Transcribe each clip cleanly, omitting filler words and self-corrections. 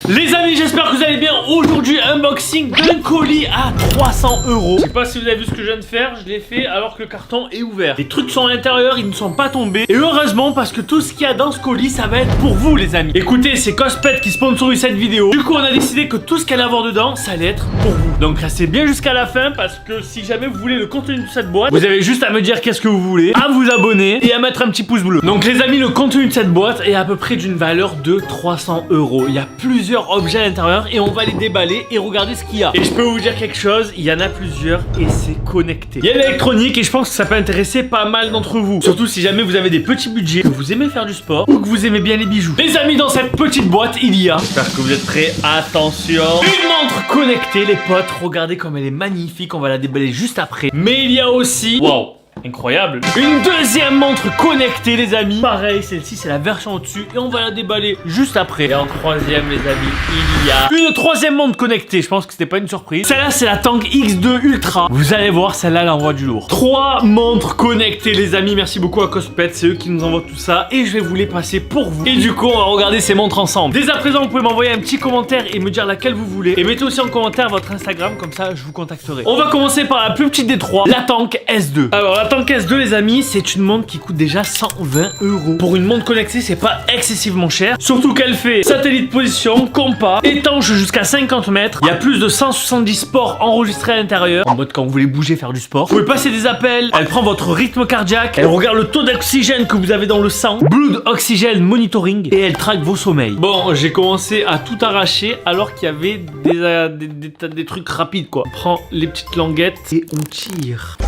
Les amis, j'espère que vous allez bien. Aujourd'hui, unboxing d'un colis à 300 €. Je sais pas si vous avez vu ce que je viens de faire. Je l'ai fait alors que le carton est ouvert. Les trucs sont à l'intérieur, ils ne sont pas tombés. Et heureusement, parce que tout ce qu'il y a dans ce colis, ça va être pour vous, les amis. Écoutez, c'est Cospet qui sponsorise cette vidéo. Du coup, on a décidé que tout ce qu'elle allait avoir dedans, ça allait être pour vous. Donc restez bien jusqu'à la fin, parce que si jamais vous voulez le contenu de cette boîte, vous avez juste à me dire qu'est-ce que vous voulez, à vous abonner et à mettre un petit pouce bleu. Donc les amis, le contenu de cette boîte est à peu près d'une valeur de 300 €. Il y a plusieurs objets à l'intérieur et on va les déballer et regarder ce qu'il y a. Et je peux vous dire quelque chose, il y en a plusieurs et c'est connecté. Il y a l'électronique et je pense que ça peut intéresser pas mal d'entre vous. Surtout si jamais vous avez des petits budgets, que vous aimez faire du sport ou que vous aimez bien les bijoux. Les amis, dans cette petite boîte, il y a... J'espère que vous êtes prêts. Attention. Une montre connectée, les potes. Regardez comme elle est magnifique. On va la déballer juste après. Mais il y a aussi... Waouh, incroyable. Une deuxième montre connectée, les amis. Pareil, celle-ci, c'est la version au-dessus. Et on va la déballer juste après. Et en troisième, les amis, il y a une troisième montre connectée. Je pense que c'était pas une surprise. Celle-là, c'est la Tank X2 Ultra. Vous allez voir, celle-là, elle envoie du lourd. 3 montres connectées, les amis. Merci beaucoup à Cospet. C'est eux qui nous envoient tout ça. Et je vais vous les passer pour vous. Et du coup, on va regarder ces montres ensemble. Dès à présent, vous pouvez m'envoyer un petit commentaire et me dire laquelle vous voulez. Et mettez aussi en commentaire votre Instagram. Comme ça, je vous contacterai. On va commencer par la plus petite des trois, la Tank S2. Alors, la Tank S2, les amis, c'est une montre qui coûte déjà 120 €. Pour une montre connectée, c'est pas excessivement cher. Surtout qu'elle fait satellite position, compas, étanche jusqu'à 50 mètres. Il y a plus de 170 sports enregistrés à l'intérieur. En mode quand vous voulez bouger, faire du sport. Vous pouvez passer des appels. Elle prend votre rythme cardiaque. Elle regarde le taux d'oxygène que vous avez dans le sang. Blood Oxygen Monitoring. Et elle traque vos sommeils. Bon, j'ai commencé à tout arracher alors qu'il y avait des trucs rapides, quoi. On prend les petites languettes et on tire.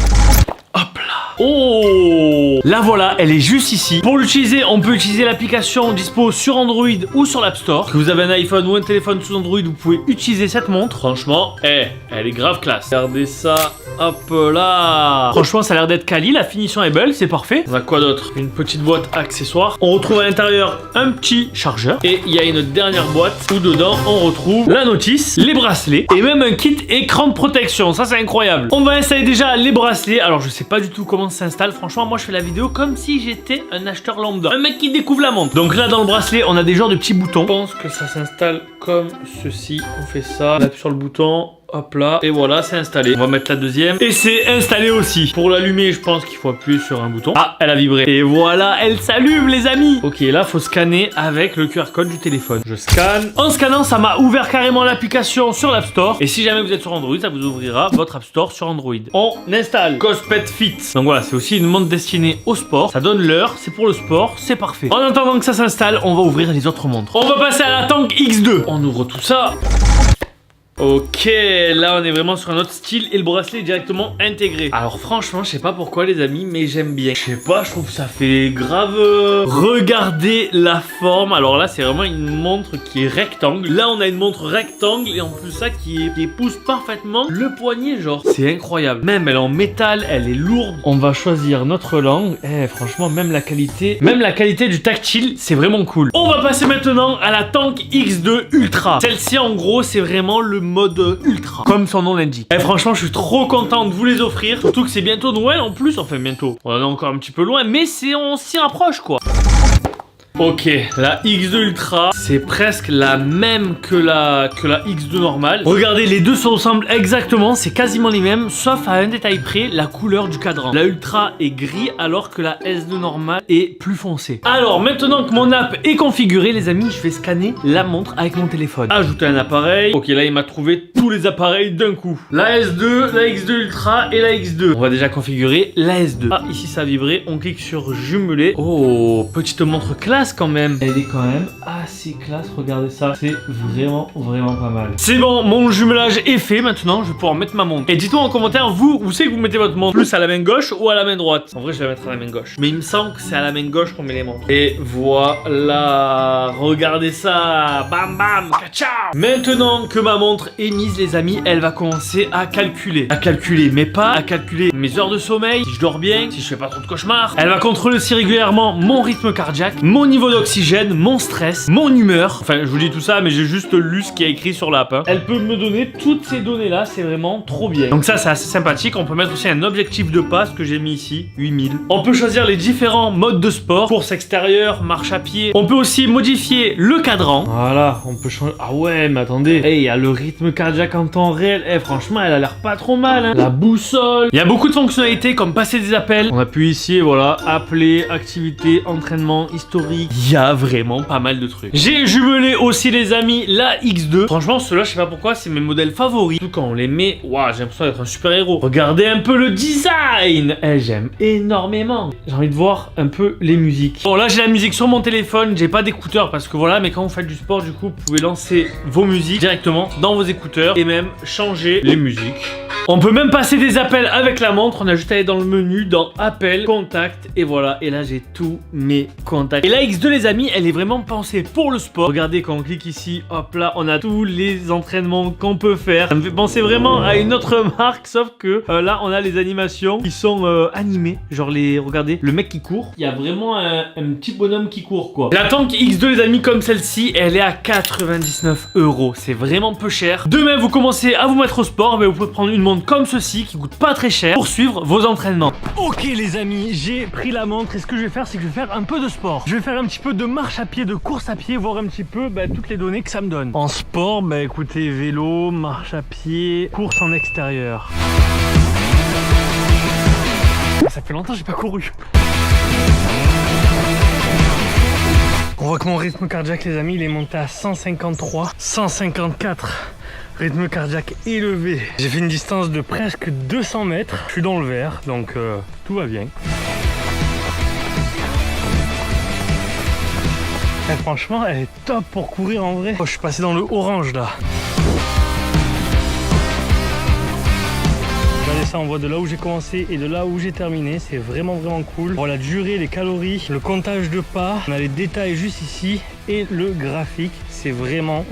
Hop là. Oh, la voilà, elle est juste ici. Pour l'utiliser, on peut utiliser l'application dispo sur Android ou sur l'App Store. Que vous avez un iPhone ou un téléphone sous Android, vous pouvez utiliser cette montre. Franchement, elle est grave classe. Regardez ça, hop là. Franchement, ça a l'air d'être quali, la finition est belle, c'est parfait. On a quoi d'autre? Une petite boîte accessoire. On retrouve à l'intérieur un petit chargeur. Et il y a une dernière boîte où dedans, on retrouve la notice, les bracelets et même un kit écran de protection. Ça, c'est incroyable. On va installer déjà les bracelets. Alors, je sais pas du tout comment s'installe. Franchement, moi je fais la vidéo comme si j'étais un acheteur lambda, un mec qui découvre la montre. Donc là dans le bracelet on a des genres de petits boutons. Je pense que ça s'installe comme ceci. On fait ça, on appuie sur le bouton. Hop là, et voilà, c'est installé. On va mettre la deuxième. Et c'est installé aussi. Pour l'allumer, je pense qu'il faut appuyer sur un bouton. Ah, elle a vibré. Et voilà, elle s'allume, les amis. Ok, là, faut scanner avec le QR code du téléphone. Je scanne. En scannant, ça m'a ouvert carrément l'application sur l'App Store. Et si jamais vous êtes sur Android, ça vous ouvrira votre App Store sur Android. On installe Cospet Fit. Donc voilà, c'est aussi une montre destinée au sport. Ça donne l'heure, c'est pour le sport, c'est parfait. En attendant que ça s'installe, on va ouvrir les autres montres. On va passer à la Tank X2. On ouvre tout ça. Ok, là on est vraiment sur un autre style et le bracelet est directement intégré. Alors franchement, je sais pas pourquoi les amis, mais j'aime bien. Je sais pas, je trouve que ça fait grave... Regardez la forme. Alors là, c'est vraiment une montre qui est rectangle. Là, on a une montre rectangle et en plus ça qui épouse parfaitement le poignet, genre. C'est incroyable. Même elle est en métal, elle est lourde. On va choisir notre langue. Franchement, même la qualité du tactile, c'est vraiment cool. On va passer maintenant à la Tank X2 Ultra. Celle-ci, en gros, c'est vraiment le mode ultra, comme son nom l'indique. Franchement, je suis trop content de vous les offrir. Surtout que c'est bientôt Noël en plus. Enfin, bientôt. On en est encore un petit peu loin, mais on s'y rapproche, quoi. Ok, la X2 Ultra, c'est presque la même que la X2 normale. Regardez, les deux se ressemblent exactement, c'est quasiment les mêmes, sauf à un détail près, la couleur du cadran. La Ultra est gris alors que la S2 normale est plus foncée. Alors, maintenant que mon app est configurée, les amis, je vais scanner la montre avec mon téléphone. Ajouter un appareil. Ok, là, il m'a trouvé tous les appareils d'un coup. La S2, la X2 Ultra et la X2. On va déjà configurer la S2. Ah, ici, ça a vibré. On clique sur jumeler. Oh, petite montre classe quand même. Elle est quand même assez classe, regardez ça, c'est vraiment pas mal. C'est bon, mon jumelage est fait, maintenant je vais pouvoir mettre ma montre. Et dites-moi en commentaire, vous, où c'est que vous mettez votre montre? Plus à la main gauche ou à la main droite? En vrai, je vais la mettre à la main gauche. Mais il me semble que c'est à la main gauche qu'on met les montres. Et voilà, regardez ça, bam bam, kacha. Maintenant que ma montre est mise, les amis, elle va commencer à calculer. Mais pas à calculer mes heures de sommeil, si je dors bien, si je fais pas trop de cauchemars. Elle va contrôler aussi régulièrement mon rythme cardiaque, mon niveau niveau d'oxygène, mon stress, mon humeur. Enfin, je vous dis tout ça, mais j'ai juste lu ce qui est écrit sur l'app. Elle peut me donner toutes ces données-là, c'est vraiment trop bien. Donc ça, c'est assez sympathique. On peut mettre aussi un objectif de pas, ce que j'ai mis ici, 8000. On peut choisir les différents modes de sport, course extérieure, marche à pied. On peut aussi modifier le cadran. Voilà, on peut changer. Ah ouais, mais attendez. Il y a le rythme cardiaque en temps réel. Franchement, elle a l'air pas trop mal. Hein. La boussole. Il y a beaucoup de fonctionnalités comme passer des appels. On appuie ici, et voilà, appeler, activité, entraînement, historique. Il y a vraiment pas mal de trucs. J'ai jumelé aussi, les amis, la X2. Franchement, ceux-là, je sais pas pourquoi, c'est mes modèles favoris. Surtout quand on les met, waouh, j'ai l'impression d'être un super-héros. Regardez un peu le design. J'aime énormément. J'ai envie de voir un peu les musiques. Bon, là, j'ai la musique sur mon téléphone. J'ai pas d'écouteurs parce que voilà, mais quand vous faites du sport, du coup, vous pouvez lancer vos musiques directement dans vos écouteurs et même changer les musiques. On peut même passer des appels avec la montre. On a juste à aller dans le menu, dans appel, contact, et voilà. Et là, j'ai tous mes contacts. Et la X2, les amis, elle est vraiment pensée pour le sport. Regardez, quand on clique ici, hop là, on a tous les entraînements qu'on peut faire. Ça me fait penser vraiment à une autre marque, sauf que là, on a les animations qui sont animées. Genre regardez, le mec qui court. Il y a vraiment un petit bonhomme qui court, quoi. La Tank X2, les amis, comme celle-ci, elle est à 99 €. C'est vraiment peu cher. Demain, vous commencez à vous mettre au sport, mais vous pouvez prendre une montre comme ceci qui coûte pas très cher pour suivre vos entraînements. Ok les amis, j'ai pris la montre et ce que je vais faire, c'est que je vais faire un peu de sport. Je vais faire un petit peu de marche à pied, de course à pied, voir un petit peu toutes les données que ça me donne. En sport, écoutez, vélo, marche à pied, course en extérieur. Ça fait longtemps que j'ai pas couru. On voit que mon rythme cardiaque, les amis, il est monté à 153, 154. Rythme cardiaque élevé. J'ai fait une distance de presque 200 mètres. Je suis dans le vert, donc tout va bien. Et franchement, elle est top pour courir en vrai. Oh, je suis passé dans le orange là. Regardez ça, on voit de là où j'ai commencé et de là où j'ai terminé. C'est vraiment cool. On voit la durée, les calories, le comptage de pas. On a les détails juste ici et le graphique. C'est vraiment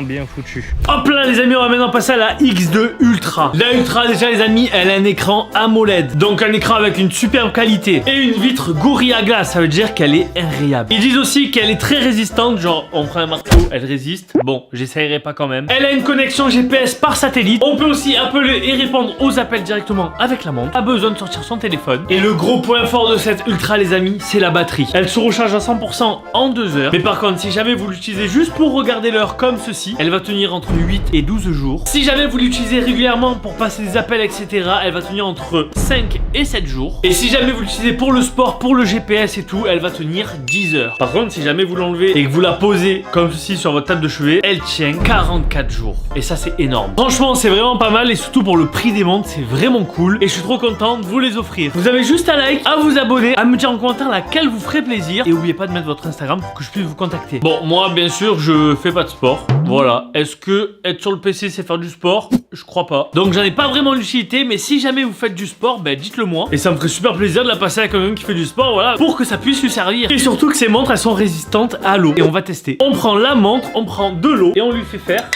bien foutu. Hop là les amis, on va maintenant passer à la X2 Ultra. La Ultra, déjà les amis, elle a un écran AMOLED. Donc un écran avec une superbe qualité. Et une vitre Gorilla Glass, ça veut dire qu'elle est inrayable. Ils disent aussi qu'elle est très résistante. Genre on prend un marteau, elle résiste. Bon, j'essayerai pas quand même. Elle a une connexion GPS par satellite. On peut aussi appeler et répondre aux appels directement avec la montre. Pas besoin de sortir son téléphone. Et le gros point fort de cette Ultra les amis, c'est la batterie. Elle se recharge à 100% en 2 heures. Mais par contre, si jamais vous l'utilisez juste pour regarder l'heure comme ceci, elle va tenir entre 8 et 12 jours. Si jamais vous l'utilisez régulièrement pour passer des appels, etc., elle va tenir entre 5 et 7 jours. Et si jamais vous l'utilisez pour le sport, pour le GPS et tout, elle va tenir 10 heures. Par contre, si jamais vous l'enlevez et que vous la posez comme ceci sur votre table de chevet, elle tient 44 jours. Et ça, c'est énorme. Franchement, c'est vraiment pas mal et surtout pour le prix des montres, c'est vraiment cool. Et je suis trop content de vous les offrir. Vous avez juste à like, à vous abonner, à me dire en commentaire laquelle vous ferait plaisir. Et n'oubliez pas de mettre votre Instagram pour que je puisse vous contacter. Bon, moi, bien sûr, je fais pas de sport. Voilà. Est-ce que être sur le PC c'est faire du sport? Je crois pas. Donc j'en ai pas vraiment l'utilité, mais si jamais vous faites du sport, dites-le moi. Et ça me ferait super plaisir de la passer à quelqu'un qui fait du sport, voilà, pour que ça puisse lui servir. Et surtout que ces montres, elles sont résistantes à l'eau. Et on va tester. On prend la montre, on prend de l'eau et on lui fait faire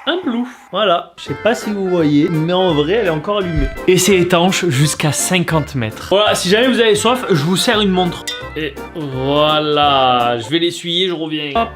un plouf. Voilà. Je sais pas si vous voyez, mais en vrai, elle est encore allumée. Et c'est étanche jusqu'à 50 mètres. Voilà, si jamais vous avez soif, je vous sers une montre. Et voilà, je vais l'essuyer, je reviens. Hop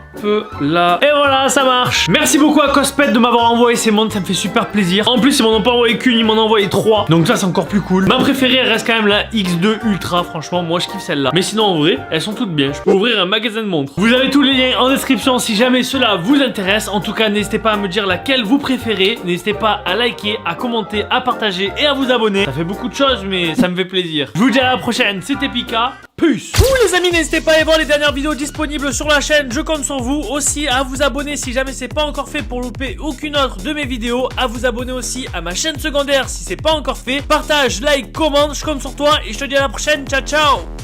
là. Et voilà, ça marche. Merci beaucoup à Cospet de m'avoir envoyé ces montres, ça me fait super plaisir. En plus, ils m'en ont pas envoyé qu'une, ils m'en ont envoyé 3. Donc ça, c'est encore plus cool. Ma préférée, elle reste quand même la X2 Ultra. Franchement, moi, je kiffe celle-là. Mais sinon, en vrai, elles sont toutes bien. Je peux ouvrir un magasin de montres. Vous avez tous les liens en description si jamais cela vous intéresse. En tout cas, n'hésitez pas à me dire laquelle vous préférez. N'hésitez pas à liker, à commenter, à partager et à vous abonner. Ça fait beaucoup de choses, mais ça me fait plaisir. Je vous dis à la prochaine, c'était Pika. Peace. Les amis, n'hésitez pas à aller voir les dernières vidéos disponibles sur la chaîne. Je compte sur vous aussi à vous abonner si jamais c'est pas encore fait pour louper aucune autre de mes vidéos. À vous abonner aussi à ma chaîne secondaire si c'est pas encore fait. Partage, like, commente, je compte sur toi et je te dis à la prochaine. Ciao, ciao.